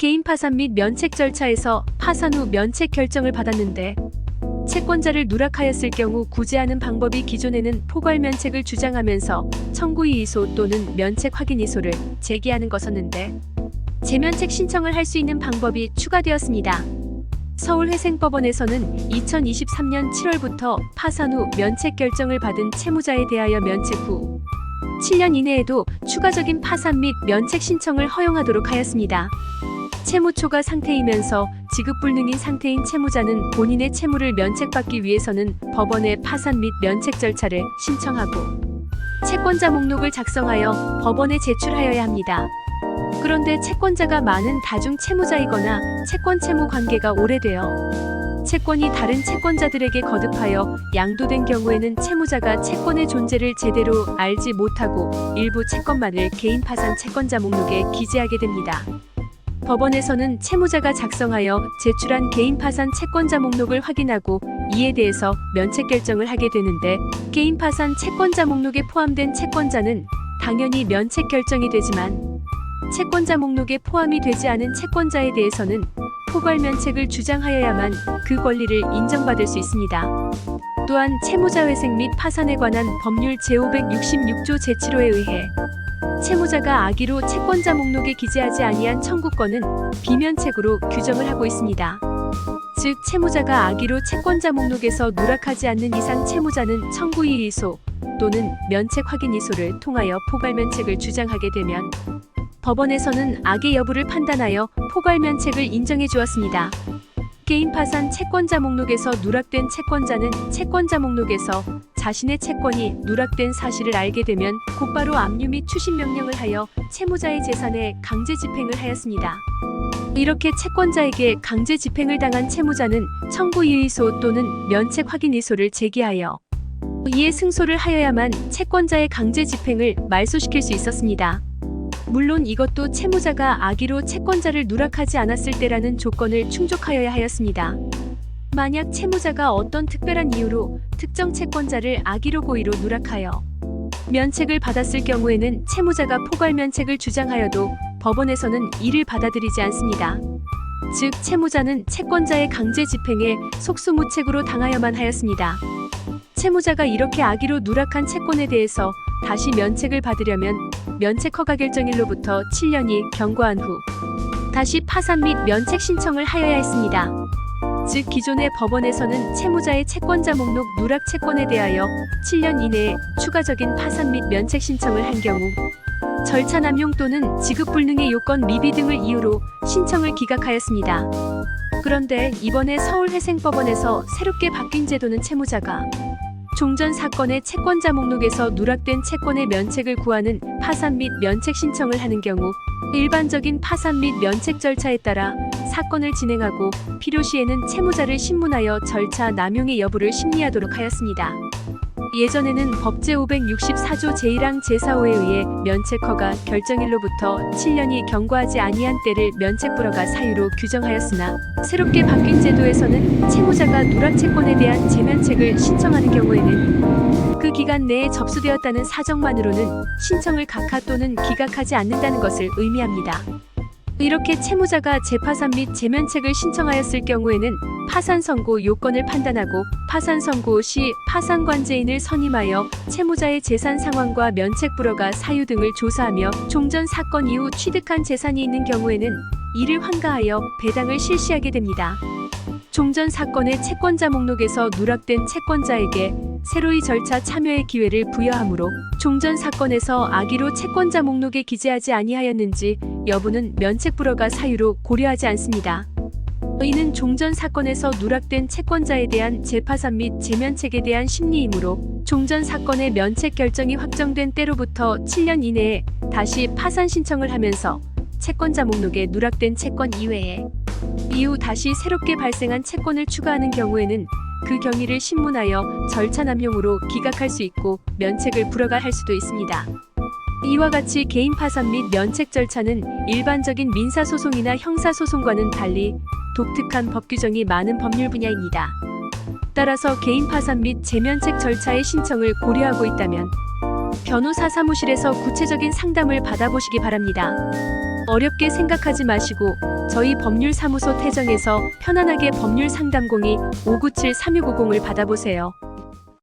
개인 파산 및 면책 절차에서 파산 후 면책 결정을 받았는데 채권자를 누락하였을 경우 구제하는 방법이 기존에는 포괄 면책을 주장하면서 청구이의소 또는 면책 확인이소를 제기하는 것이었는데 재면책 신청을 할 수 있는 방법이 추가되었습니다. 서울회생법원에서는 2023년 7월부터 파산 후 면책 결정을 받은 채무자에 대하여 면책 후 7년 이내에도 추가적인 파산 및 면책 신청을 허용하도록 하였습니다. 채무 초과 상태이면서 지급불능인 상태인 채무자는 본인의 채무를 면책받기 위해서는 법원에 파산 및 면책 절차를 신청하고 채권자 목록을 작성하여 법원에 제출하여야 합니다. 그런데 채권자가 많은 다중 채무자이거나 채권 채무 관계가 오래되어 채권이 다른 채권자들에게 거듭하여 양도된 경우에는 채무자가 채권의 존재를 제대로 알지 못하고 일부 채권만을 개인 파산 채권자 목록에 기재하게 됩니다. 법원에서는 채무자가 작성하여 제출한 개인 파산 채권자 목록을 확인하고 이에 대해서 면책 결정을 하게 되는데 개인 파산 채권자 목록에 포함된 채권자는 당연히 면책 결정이 되지만 채권자 목록에 포함이 되지 않은 채권자에 대해서는 포괄 면책을 주장하여야만 그 권리를 인정받을 수 있습니다. 또한 채무자 회생 및 파산에 관한 법률 제566조 제7호에 의해 채무자가 악의로 채권자 목록에 기재하지 아니한 청구권은 비면책으로 규정을 하고 있습니다. 즉 채무자가 악의로 채권자 목록에서 누락하지 않는 이상 채무자는 청구이의소 또는 면책 확인이소를 통하여 포괄 면책을 주장하게 되면 법원에서는 악의 여부를 판단하여 포괄 면책을 인정해 주었습니다. 개인 파산 채권자 목록에서 누락된 채권자는 채권자 목록에서 자신의 채권이 누락된 사실을 알게 되면 곧바로 압류 및 추심 명령을 하여 채무자의 재산에 강제 집행을 하였습니다. 이렇게 채권자에게 강제 집행을 당한 채무자는 청구이의소 또는 면책 확인이소를 제기하여 이에 승소를 하여야만 채권자의 강제 집행을 말소시킬 수 있었습니다. 물론 이것도 채무자가 악의로 채권자를 누락하지 않았을 때라는 조건을 충족하여야 하였습니다. 만약 채무자가 어떤 특별한 이유로 특정 채권자를 악의로 고의로 누락하여 면책을 받았을 경우에는 채무자가 포괄 면책을 주장하여도 법원에서는 이를 받아들이지 않습니다. 즉 채무자는 채권자의 강제 집행에 속수무책으로 당하여만 하였습니다. 채무자가 이렇게 악의로 누락한 채권에 대해서 다시 면책을 받으려면 면책 허가 결정일로부터 7년이 경과한 후 다시 파산 및 면책 신청을 하여야 했습니다. 즉 기존의 법원에서는 채무자의 채권자 목록 누락 채권에 대하여 7년 이내에 추가적인 파산 및 면책 신청을 한 경우 절차 남용 또는 지급 불능의 요건 미비 등을 이유로 신청을 기각하였습니다. 그런데 이번에 서울회생법원에서 새롭게 바뀐 제도는 채무자가 종전 사건의 채권자 목록에서 누락된 채권의 면책을 구하는 파산 및 면책 신청을 하는 경우 일반적인 파산 및 면책 절차에 따라 사건을 진행하고 필요시에는 채무자를 신문하여 절차 남용의 여부를 심리하도록 하였습니다. 예전에는 법 제564조 제1항 제4호에 의해 면책허가 결정일로부터 7년이 경과하지 아니한 때를 면책불허가 사유로 규정하였으나 새롭게 바뀐 제도에서는 채무자가 누락 채권에 대한 재면책을 신청하는 경우에는 그 기간 내에 접수되었다는 사정만으로는 신청을 각하 또는 기각하지 않는다는 것을 의미합니다. 이렇게 채무자가 재파산 및 재면책을 신청하였을 경우에는 파산 선고 요건을 판단하고 파산 선고 시 파산관제인을 선임하여 채무자의 재산 상황과 면책 불허가 사유 등을 조사하며 종전 사건 이후 취득한 재산이 있는 경우에는 이를 환가하여 배당을 실시하게 됩니다. 종전 사건의 채권자 목록에서 누락된 채권자에게 새로이 절차 참여의 기회를 부여하므로 종전 사건에서 악의로 채권자 목록에 기재하지 아니하였는지 여부는 면책 불허가 사유로 고려하지 않습니다. 이는 종전 사건에서 누락된 채권자에 대한 재파산 및 재면책에 대한 심리이므로 종전 사건의 면책 결정이 확정된 때로부터 7년 이내에 다시 파산 신청을 하면서 채권자 목록에 누락된 채권 이외에 이후 다시 새롭게 발생한 채권을 추가하는 경우에는 그 경위를 신문하여 절차 남용으로 기각할 수 있고 면책을 불허할 수도 있습니다. 이와 같이 개인 파산 및 면책 절차는 일반적인 민사소송이나 형사소송과는 달리 독특한 법 규정이 많은 법률 분야입니다. 따라서 개인 파산 및 재면책 절차의 신청을 고려하고 있다면 변호사 사무실에서 구체적인 상담을 받아보시기 바랍니다. 어렵게 생각하지 마시고 저희 법률사무소 태정에서 편안하게 법률 상담 02-597-3650을 받아보세요.